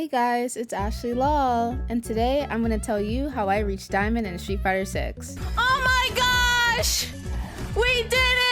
Hey guys, it's Ashley Law, and today I'm going to tell you how I reached Diamond in Street Fighter 6. Oh my gosh! We did it!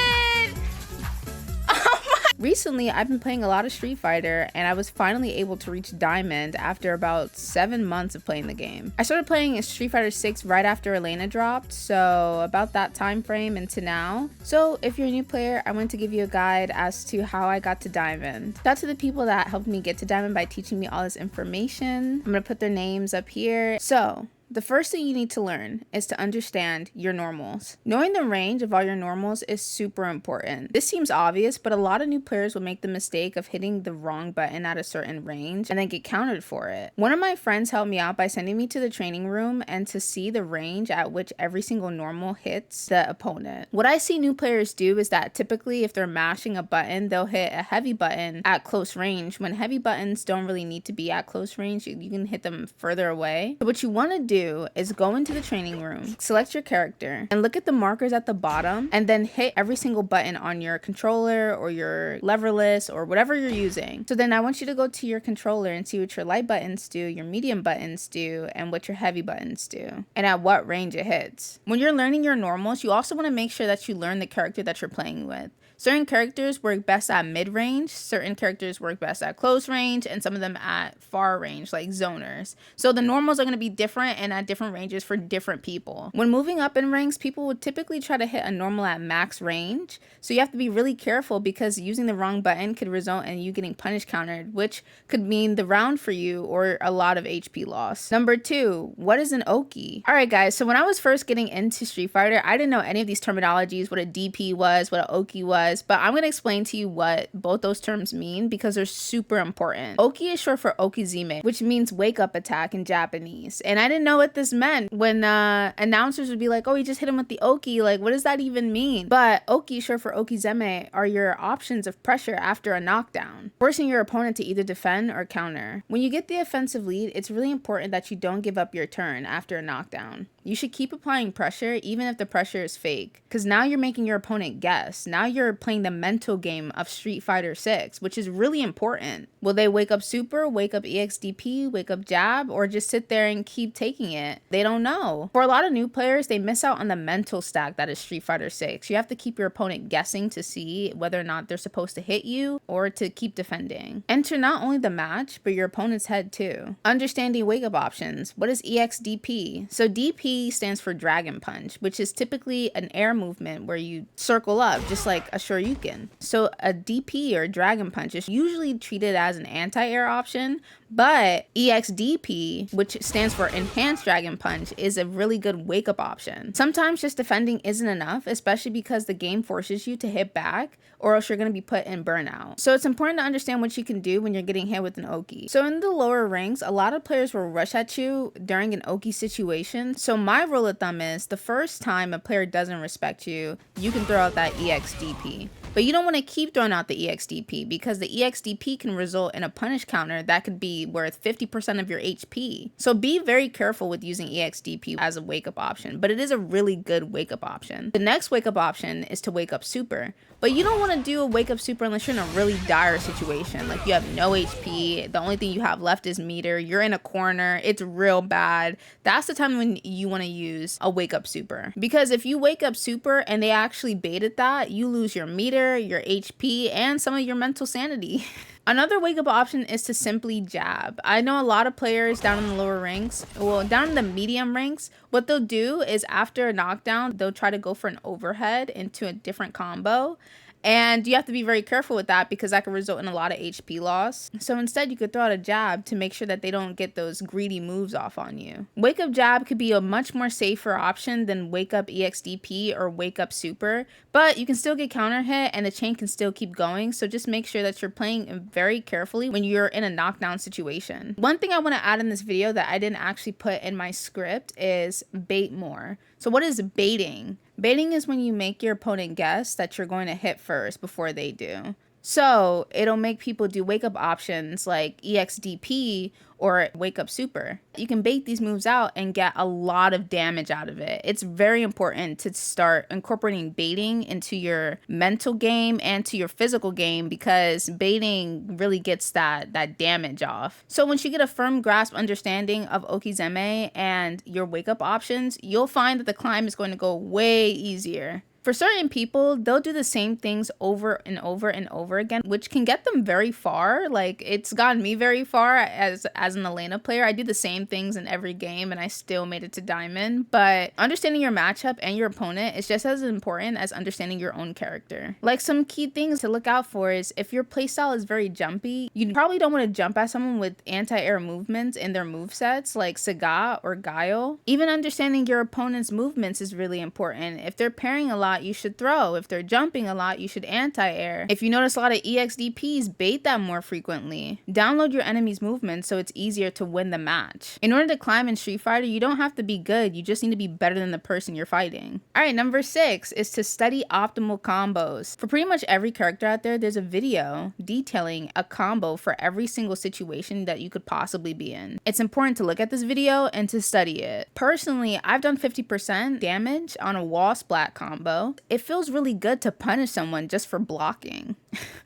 Recently, I've been playing a lot of Street Fighter, and I was finally able to reach Diamond after about 7 months of playing the game. I started playing Street Fighter 6 right after Elena dropped, so about that time frame into now. So if you're a new player, I want to give you a guide as to how I got to Diamond. Shout out to the people that helped me get to Diamond by teaching me all this information. I'm going to put their names up here. So the first thing you need to learn is to understand your normals. Knowing the range of all your normals is super important. This seems obvious, but a lot of new players will make the mistake of hitting the wrong button at a certain range and then get countered for it. One of my friends helped me out by sending me to the training room and to see the range at which every single normal hits the opponent. What I see new players do is that typically if they're mashing a button, they'll hit a heavy button at close range, when heavy buttons don't really need to be at close range. You can hit them further away. So what you want to do is go into the training room, select your character, and look at the markers at the bottom, and then hit every single button on your controller or your leverless or whatever you're using. So then I want you to go to your controller and see what your light buttons do, your medium buttons do, and what your heavy buttons do, and at what range it hits. When you're learning your normals, you also want to make sure that you learn the character that you're playing with. Certain characters work best at mid-range, certain characters work best at close range, and some of them at far range, like zoners. So the normals are going to be different and at different ranges for different people. When moving up in ranks, people would typically try to hit a normal at max range. So you have to be really careful, because using the wrong button could result in you getting punish countered, which could mean the round for you or a lot of HP loss. Number 2, what is an Oki? Alright guys, so when I was first getting into Street Fighter, I didn't know any of these terminologies, what a DP was, what an Oki was. But I'm going to explain to you what both those terms mean, because they're super important. Oki is short for Okizeme, which means wake up attack in Japanese. And I didn't know what this meant when announcers would be like, oh, you just hit him with the Oki. Like, what does that even mean? But Oki, short for Okizeme, are your options of pressure after a knockdown, forcing your opponent to either defend or counter. When you get the offensive lead, it's really important that you don't give up your turn after a knockdown. You should keep applying pressure even if the pressure is fake, because now you're making your opponent guess. Now you're playing the mental game of Street Fighter 6, which is really important. Will they wake up super, wake up EXDP, wake up jab, or just sit there and keep taking it? They don't know. For a lot of new players, they miss out on the mental stack that is Street Fighter 6. You have to keep your opponent guessing to see whether or not they're supposed to hit you or to keep defending. Enter not only the match, but your opponent's head too. Understanding wake up options. What is EXDP? So DP stands for Dragon Punch, which is typically an air movement where you circle up just like a Shoryuken. So a DP or Dragon Punch is usually treated as an anti-air option, but EXDP, which stands for Enhanced Dragon Punch, is a really good wake-up option. Sometimes just defending isn't enough, especially because the game forces you to hit back, or else you're going to be put in burnout. So it's important to understand what you can do when you're getting hit with an Oki. So in the lower ranks, a lot of players will rush at you during an Oki situation. So my rule of thumb is the first time a player doesn't respect you, you can throw out that EXDP. But you don't want to keep throwing out the EXDP, because the EXDP can result in a punish counter that could be worth 50% of your HP. So be very careful with using EXDP as a wake up option, but it is a really good wake up option. The next wake up option is to wake up super. But you don't want to do a wake up super unless you're in a really dire situation. Like you have no HP, the only thing you have left is meter, you're in a corner, it's real bad. That's the time when you want to use a wake up super. Because if you wake up super and they actually baited that, you lose your meter, your HP, and some of your mental sanity. Another wake up option is to simply jab. I know a lot of players down in the lower ranks, well, down in the medium ranks, what they'll do is after a knockdown, they'll try to go for an overhead into a different combo. And you have to be very careful with that, because that could result in a lot of HP loss. So instead, you could throw out a jab to make sure that they don't get those greedy moves off on you. Wake up jab could be a much more safer option than wake up EXDP or wake up super, but you can still get counter hit and the chain can still keep going. So just make sure that you're playing very carefully when you're in a knockdown situation. One thing I want to add in this video that I didn't actually put in my script is bait more. So what is baiting? Baiting is when you make your opponent guess that you're going to hit first before they do. So it'll make people do wake up options like EXDP or Wake Up Super. You can bait these moves out and get a lot of damage out of it. It's very important to start incorporating baiting into your mental game and to your physical game, because baiting really gets that damage off. So once you get a firm grasp understanding of Okizeme and your wake up options, you'll find that the climb is going to go way easier. For certain people, they'll do the same things over and over and over again, which can get them very far. Like, it's gotten me very far as an Elena player. I do the same things in every game and I still made it to Diamond. But understanding your matchup and your opponent is just as important as understanding your own character. Like, some key things to look out for is if your playstyle is very jumpy, you probably don't want to jump at someone with anti-air movements in their movesets like Sagat or Guile. Even understanding your opponent's movements is really important. If they're parrying a lot, you should throw. If they're jumping a lot, you should anti-air. If you notice a lot of EXDPs, bait them more frequently. Download your enemy's movements so it's easier to win the match. In order to climb in Street Fighter, you don't have to be good, you just need to be better than the person you're fighting. Alright, number 6 is to study optimal combos. For pretty much every character out there, there's a video detailing a combo for every single situation that you could possibly be in. It's important to look at this video and to study it. Personally, I've done 50% damage on a wall splat combo. It feels really good to punish someone just for blocking.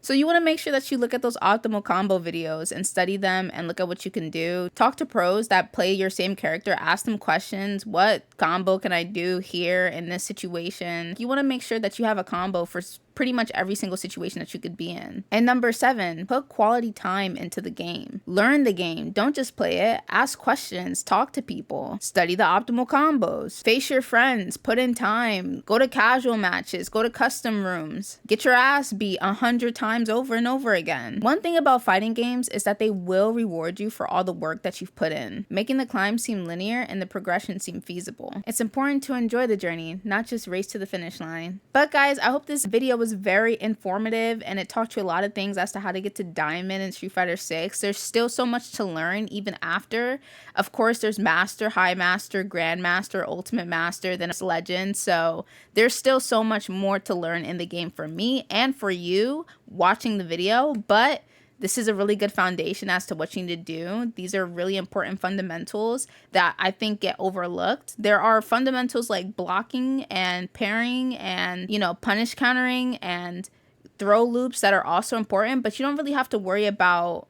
So you want to make sure that you look at those optimal combo videos and study them and look at what you can do. Talk to pros that play your same character, ask them questions. What combo can I do here in this situation? You want to make sure that you have a combo for pretty much every single situation that you could be in. And number 7, put quality time into the game. Learn the game, don't just play it. Ask questions, talk to people, study the optimal combos, face your friends, put in time, go to casual matches, go to custom rooms, get your ass beat 100 times over and over again. One thing about fighting games is that they will reward you for all the work that you've put in, making the climb seem linear and the progression seem feasible. It's important to enjoy the journey, not just race to the finish line. But guys, I hope this video was very informative and it taught you a lot of things as to how to get to Diamond in Street Fighter 6. There's still so much to learn even after. Of course, there's Master, High Master, Grandmaster, Ultimate Master, then it's Legend. So there's still so much more to learn in the game for me and for you watching the video, but this is a really good foundation as to what you need to do. These are really important fundamentals that I think get overlooked. There are fundamentals like blocking and parrying and, punish countering and throw loops that are also important, but you don't really have to worry about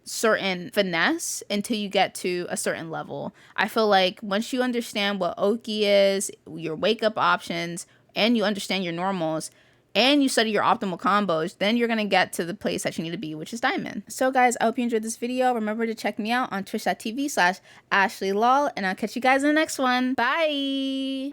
certain finesse until you get to a certain level. I feel like once you understand what Oki is, your wake up options, and you understand your normals, and you study your optimal combos, then you're going to get to the place that you need to be, which is Diamond. So guys, I hope you enjoyed this video. Remember to check me out on twitch.tv/AshleyLol, and I'll catch you guys in the next one. Bye!